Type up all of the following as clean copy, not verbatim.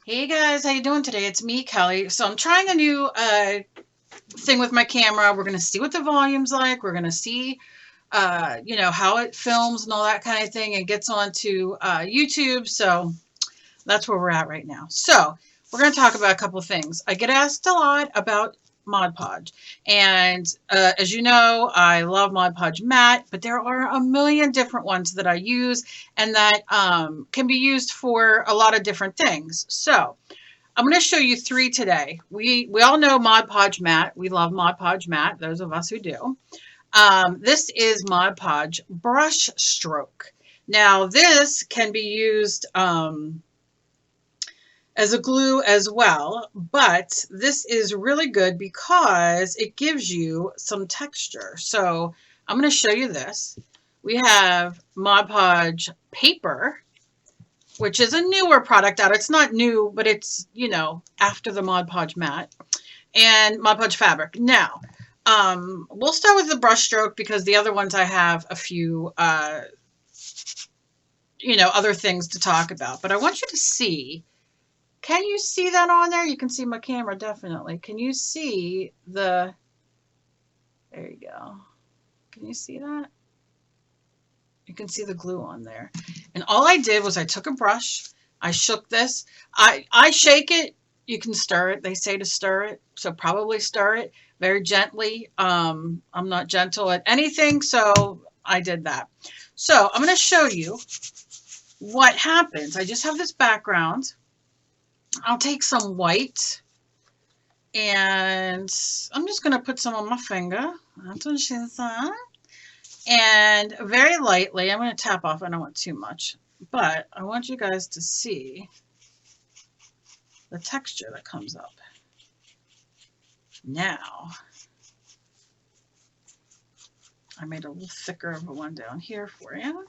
Hey guys, how you doing today? It's me, Kelly. So I'm trying a new thing with my camera. We're gonna see what the volume's like. We're gonna see, how it films and all that kind of thing, and gets onto YouTube. So that's where we're at right now. So we're gonna talk about a couple of things. I get asked a lot about Mod Podge, and as you know, I love Mod Podge matte, but there are a million different ones that I use and that can be used for a lot of different things. So I'm going to show you three today. We all know Mod Podge matte. We love Mod Podge matte, those of us who do. This is Mod Podge Brushstroke. Now this can be used as a glue as well, but this is really good because it gives you some texture. So I'm going to show you this. We have Mod Podge paper, which is a newer product out. It's not new, but it's, after the Mod Podge matte, and Mod Podge fabric. Now, we'll start with the brushstroke because the other ones I have a few, other things to talk about. But I want you to see, can you see that on there? You can see my camera, definitely. Can you see there you go. Can you see that? You can see the glue on there. And all I did was I took a brush, I shook this. I shake it. You can stir it. They say to stir it. So probably stir it very gently. I'm not gentle at anything, so I did that. So I'm going to show you what happens. I just have this background. I'll take some white and I'm just going to put some on my finger. That's what she said. And very lightly, I'm going to tap off. I don't want too much, but I want you guys to see the texture that comes up. Now, I made a little thicker of a one down here for you.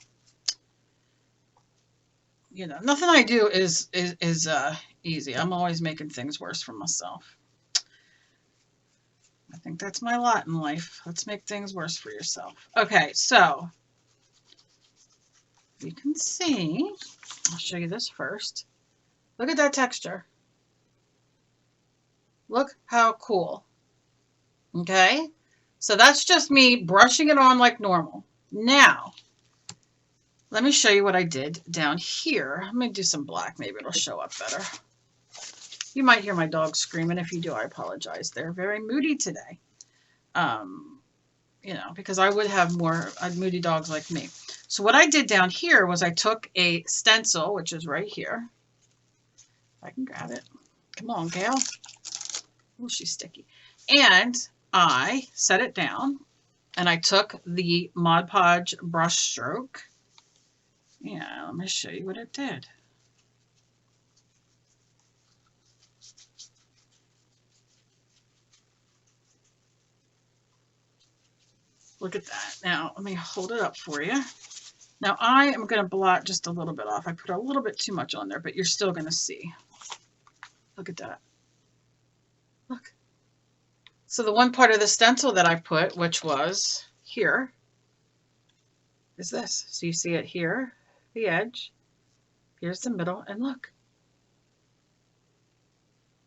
Nothing I do is easy. I'm always making things worse for myself. I think that's my lot in life. Let's make things worse for yourself. Okay, so you can see, I'll show you this first. Look at that texture. Look how cool. Okay, so that's just me brushing it on like normal. Now, let me show you what I did down here. Let me do some black. Maybe it'll show up better. You might hear my dog screaming. If you do, I apologize. They're very moody today. Because I would have more moody dogs like me. So what I did down here was I took a stencil, which is right here. If I can grab it. Come on, Gail. Oh, she's sticky. And I set it down, and I took the Mod Podge brushstroke. Yeah, let me show you what it did. Look at that. Now, let me hold it up for you. Now, I am going to blot just a little bit off. I put a little bit too much on there, but you're still going to see. Look at that. Look. So the one part of the stencil that I put, which was here, is this. So you see it here, the edge. Here's the middle, and look.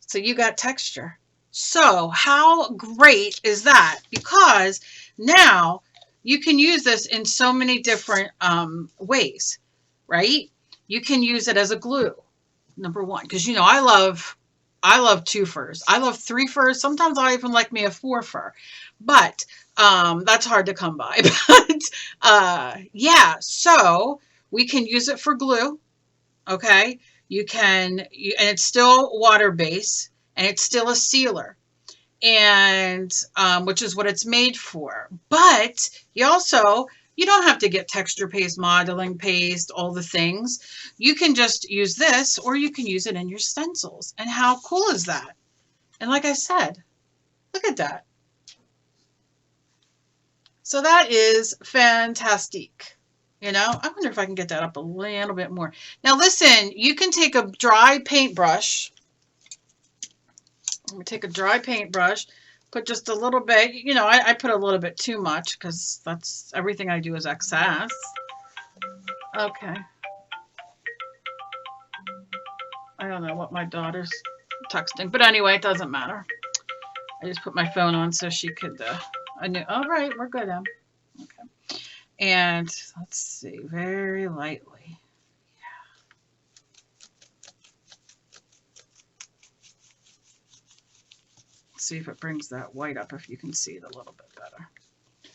So you got texture. So how great is that? Because now you can use this in so many different ways, right? You can use it as a glue, number one, because I love 2 furs. I love 3 furs. Sometimes I even like me a 4 fur, but that's hard to come by. But yeah, so we can use it for glue. Okay, and it's still water based. And it's still a sealer, and which is what it's made for. But you don't have to get texture paste, modeling paste, all the things. You can just use this, or you can use it in your stencils. And how cool is that? And like I said, look at that. So that is fantastic. I wonder if I can get that up a little bit more. Now listen, you can take a dry paintbrush. I'm going to take a dry paintbrush, put just a little bit, I put a little bit too much because that's everything I do is excess. Okay. I don't know what my daughter's texting, but anyway, it doesn't matter. I just put my phone on so she could, I knew, all right, we're good, Em. Okay. And let's see, very lightly. See if it brings that white up, if you can see it a little bit better.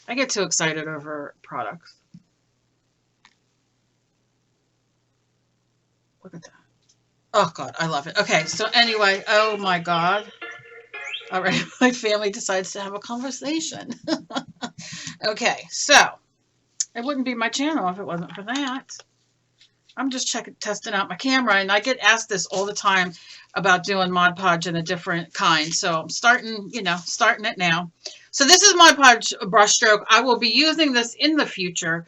I get too excited over products. Look at that. Oh God, I love it. Okay, so anyway, oh my God. All right, my family decides to have a conversation. Okay, so it wouldn't be my channel if it wasn't for that. I'm just testing out my camera, and I get asked this all the time about doing Mod Podge in a different kind. So I'm starting, starting it now. So this is Mod Podge brushstroke. I will be using this in the future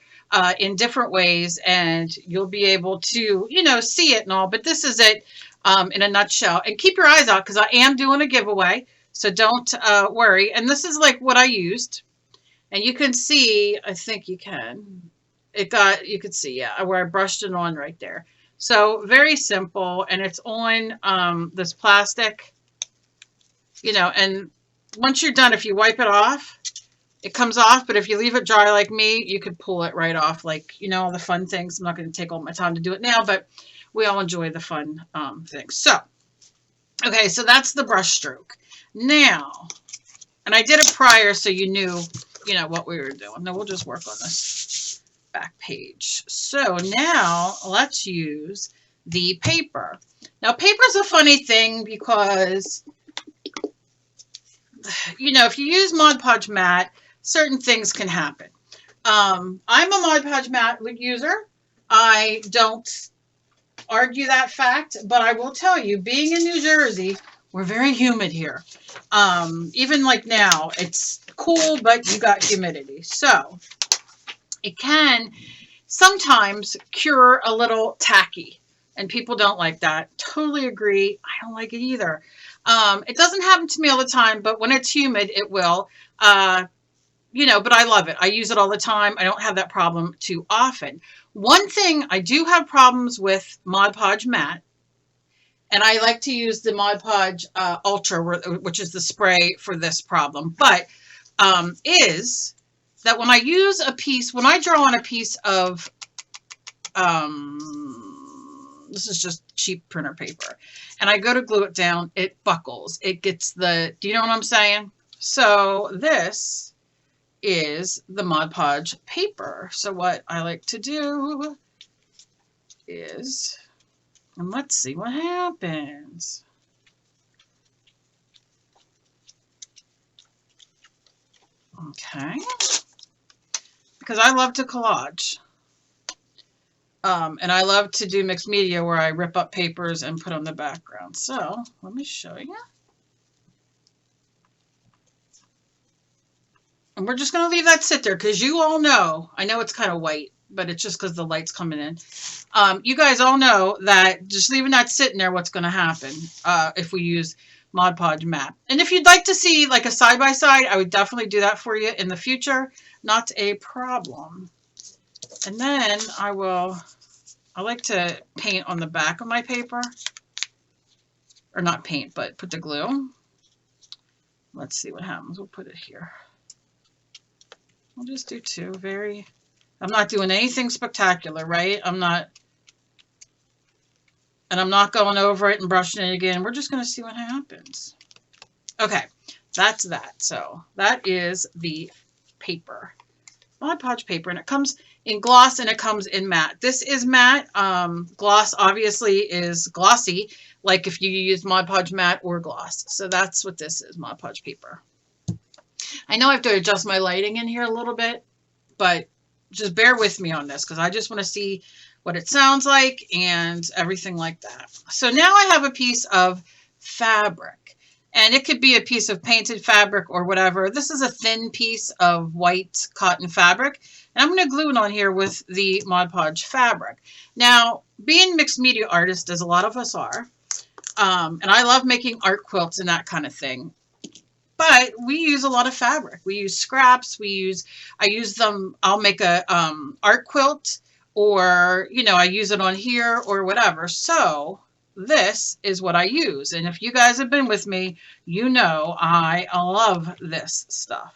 in different ways, and you'll be able to, see it and all. But this is it in a nutshell. And keep your eyes out because I am doing a giveaway. So don't worry. And this is like what I used. And you can see, I think you can. You could see, yeah, where I brushed it on right there. So very simple, and it's on this plastic, and once you're done, if you wipe it off, it comes off, but if you leave it dry like me, you could pull it right off, like, all the fun things. I'm not going to take all my time to do it now, but we all enjoy the fun things. So, okay, so that's the brush stroke. Now, and I did it prior so you knew, what we were doing. Now we'll just work on this back page. So now let's use the paper. Now paper is a funny thing because, if you use Mod Podge mat, certain things can happen. I'm a Mod Podge mat user. I don't argue that fact, but I will tell you, being in New Jersey, we're very humid here. Even like now, it's cool, but you got humidity. So it can sometimes cure a little tacky, and people don't like that. Totally agree. I don't like it either. It doesn't happen to me all the time, but when it's humid, it will. But I love it. I use it all the time. I don't have that problem too often. One thing I do have problems with Mod Podge mat, and I like to use the Mod Podge Ultra, which is the spray for this problem, but is that when I use a piece, when I draw on a piece of, this is just cheap printer paper, and I go to glue it down, it buckles. It gets do you know what I'm saying? So this is the Mod Podge paper. So what I like to do is, and let's see what happens. Okay. Because I love to collage. And I love to do mixed media where I rip up papers and put on the background. So let me show you. And we're just going to leave that sit there because you all know, I know it's kind of white, but it's just because the light's coming in. You guys all know that just leaving that sitting there, what's going to happen if we use Mod Podge mat. And if you'd like to see like a side-by-side, I would definitely do that for you in the future. Not a problem. And then I like to paint on the back of my paper. Or not paint, but put the glue. Let's see what happens. We'll put it here. We'll just do two. I'm not doing anything spectacular, right? I'm not going over it and brushing it again. We're just going to see what happens. Okay, that's that. So that is the paper. Mod Podge paper, and it comes in gloss and it comes in matte. This is matte. Gloss obviously is glossy, like if you use Mod Podge matte or gloss. So that's what this is, Mod Podge paper. I know I have to adjust my lighting in here a little bit, but just bear with me on this because I just want to see what it sounds like and everything like that. So now I have a piece of fabric, and it could be a piece of painted fabric or whatever. This is a thin piece of white cotton fabric, and I'm going to glue it on here with the Mod Podge fabric. Now, being mixed media artists, as a lot of us are, and I love making art quilts and that kind of thing. But we use a lot of fabric. We use scraps. I use them. I'll make a art quilt, or I use it on here or whatever. So this is what I use. And if you guys have been with me, you know I love this stuff.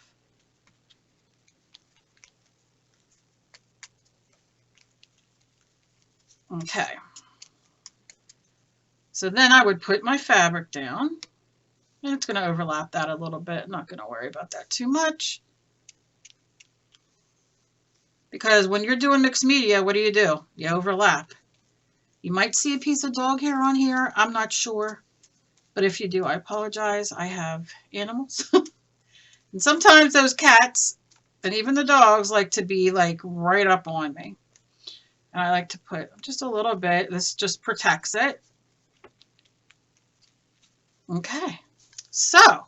Okay. So then I would put my fabric down. And it's going to overlap that a little bit. I'm not going to worry about that too much. Because when you're doing mixed media, what do? You overlap. You might see a piece of dog hair on here. I'm not sure. But if you do, I apologize. I have animals. And sometimes those cats and even the dogs like to be like right up on me. And I like to put just a little bit. This just protects it. Okay. So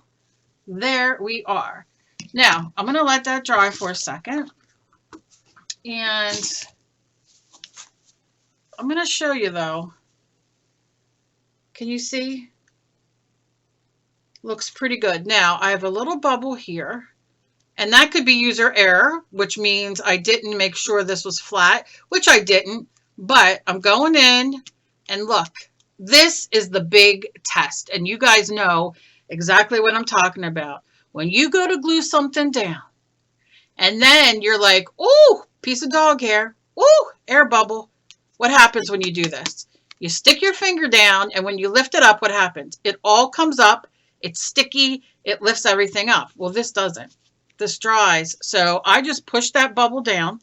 there we are. Now I'm going to let that dry for a second. And I'm going to show you though. Can you see? Looks pretty good. Now I have a little bubble here, and that could be user error, which means I didn't make sure this was flat, which I didn't, but I'm going in and look, this is the big test. And you guys know exactly what I'm talking about. When you go to glue something down and then you're like, ooh, piece of dog hair, ooh, air bubble. What happens when you do this? You stick your finger down, and when you lift it up, what happens? It all comes up. It's sticky. It lifts everything up. Well, this doesn't. This dries. So I just pushed that bubble down.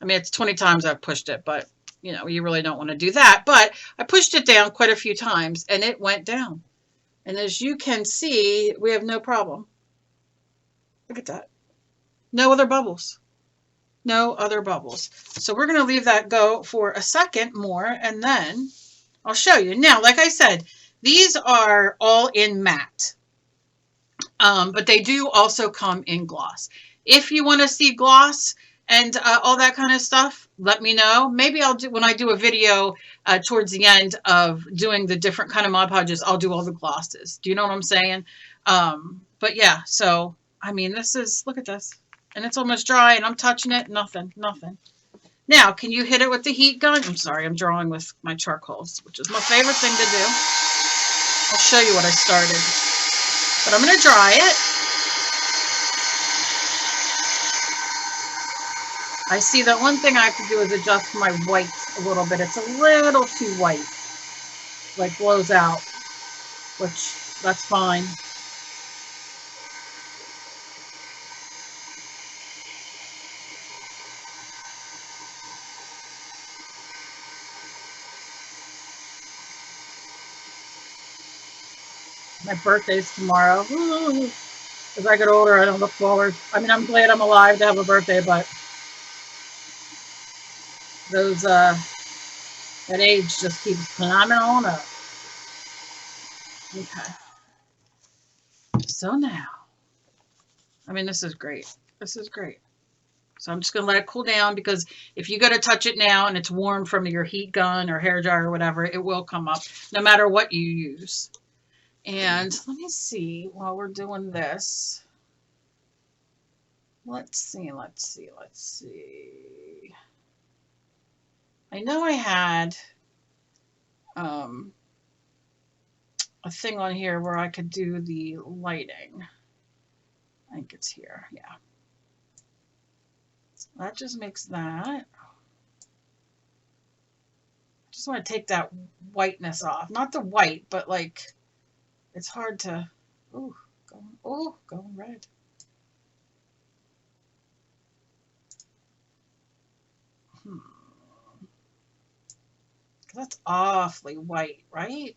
I mean, it's 20 times I've pushed it, but you know, you really don't want to do that. But I pushed it down quite a few times and it went down. And as you can see, we have no problem. Look at that. No other bubbles. No other bubbles. So we're going to leave that go for a second more, and then I'll show you. Now, like I said, these are all in matte, but they do also come in gloss. If you want to see gloss and all that kind of stuff, let me know. Maybe I'll do, when I do a video towards the end of doing the different kind of Mod Podges, I'll do all the glosses. Do you know what I'm saying? But yeah, so, I mean, this is, look at this. And it's almost dry, and I'm touching it. Nothing, nothing. Now, can you hit it with the heat gun? I'm sorry, I'm drawing with my charcoals, which is my favorite thing to do. I'll show you what I started. But I'm going to dry it. I see that one thing I have to do is adjust my white a little bit. It's a little too white. Like blows out, which that's fine. My birthday's tomorrow. As I get older, I don't look forward. I mean, I'm glad I'm alive to have a birthday, but those that age just keeps climbing on up. Okay. So now, I mean, this is great. This is great. So I'm just going to let it cool down, because if you go to touch it now and it's warm from your heat gun or hair dryer or whatever, it will come up no matter what you use. And let me see while we're doing this. Let's see. I know I had a thing on here where I could do the lighting. I think it's here. Yeah. So that just makes that. I just want to take that whiteness off. Not the white, but like, it's hard to, going red. That's awfully white, right?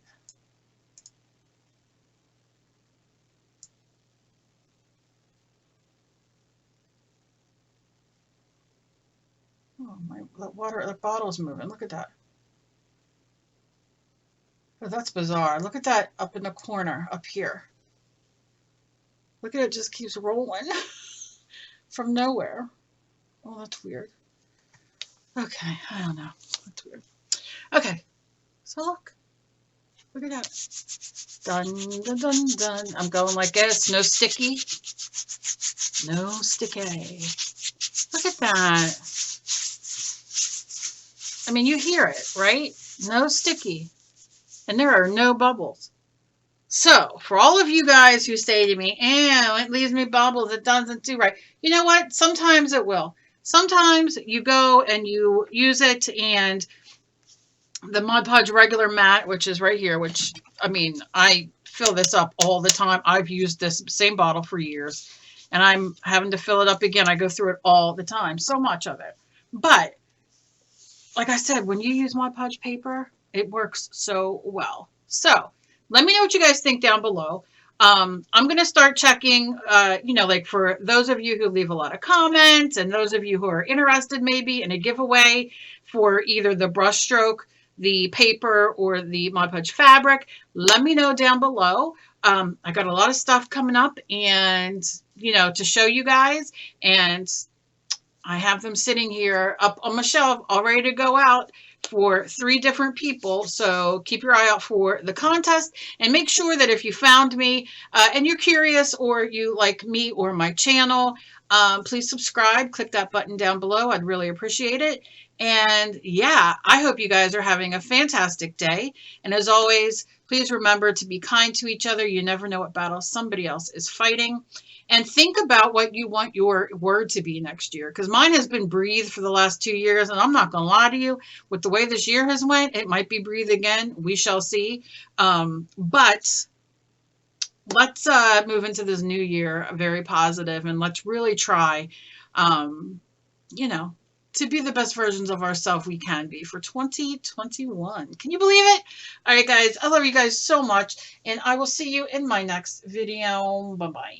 Oh, the bottle's moving. Look at that. Oh, that's bizarre. Look at that up in the corner, up here. Look at it, just keeps rolling from nowhere. Oh, that's weird. Okay, I don't know. That's weird. Okay, so look at that. Dun, dun, dun, dun. I'm going like this. No sticky. No sticky. Look at that. I mean, you hear it, right? No sticky. and there are no bubbles. So, for all of you guys who say to me, "Ew, it leaves me bubbles, it doesn't do right." You know what? Sometimes it will. Sometimes you go and you use it, and the Mod Podge regular mat, which is right here, which, I mean, I fill this up all the time. I've used this same bottle for years, and I'm having to fill it up again. I go through it all the time, so much of it. But, like I said, when you use Mod Podge paper, it works so well. So, let me know what you guys think down below. I'm going to start checking, you know, like for those of you who leave a lot of comments and those of you who are interested maybe in a giveaway for either the brushstroke, the paper, or the Mod Podge fabric, let me know down below. I got a lot of stuff coming up and, you know, to show you guys, and I have them sitting here up on my shelf all ready to go out for 3 different people. So keep your eye out for the contest, and make sure that if you found me and you're curious or you like me or my channel, please subscribe. Click that button down below. I'd really appreciate it. And yeah, I hope you guys are having a fantastic day. And as always, please remember to be kind to each other. You never know what battle somebody else is fighting. And think about what you want your word to be next year. Because mine has been breathe for the last 2 years. And I'm not going to lie to you, with the way this year has went, it might be breathe again. We shall see. But let's move into this new year very positive, and let's really try, you know, to be the best versions of ourselves we can be for 2021. Can you believe it? All right, guys. I love you guys so much, and I will see you in my next video. Bye-bye.